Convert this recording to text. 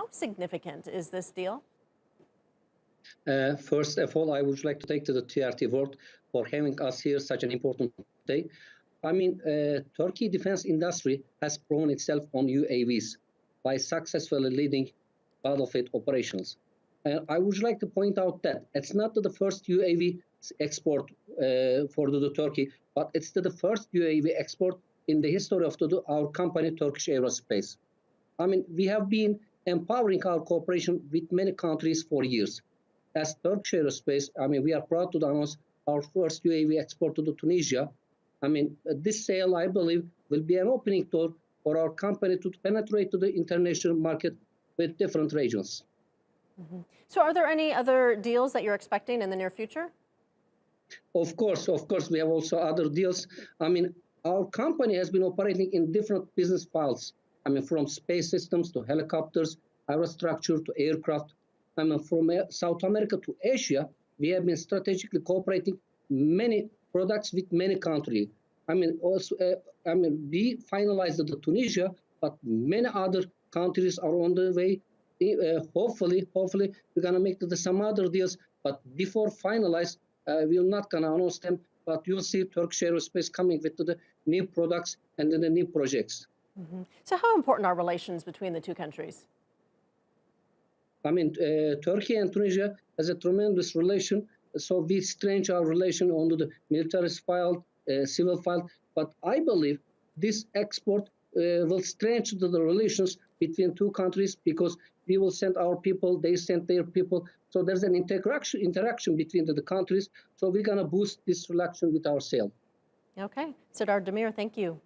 How significant is this deal? First of all, I would like to thank to the TRT World for having us here such an important day. Turkey defense industry has proven itself on UAVs by successfully leading battlefield operations. And I would like to point out that it's not the first UAV export for the Turkey, but it's the first UAV export in the history of our company, Turkish Aerospace. We have been empowering our cooperation with many countries for years. As Turkish Aerospace, we are proud to announce our first UAV export to Tunisia. This sale, I believe, will be an opening door for our company to penetrate to the international market with different regions. So are there any other deals that you're expecting in the near future? Of course, we have also other deals. Our company has been operating in different business fields. From space systems to helicopters, aerostructure to aircraft. From South America to Asia, we have been strategically cooperating many products with many countries. We finalized the Tunisia, but many other countries are on the way. Hopefully, we're gonna make some other deals. But before finalize, we're not gonna announce them. But you'll see Turkish Aerospace coming with the new products and the new projects. So how important are relations between the two countries? Turkey and Tunisia has a tremendous relation. So we strengthen our relation on the military field, civil field. But I believe this export will strengthen the relations between two countries because we will send our people, they send their people. So there's an interaction between the countries. So we're going to boost this relation with our sale. Okay. Serdar Demir, thank you.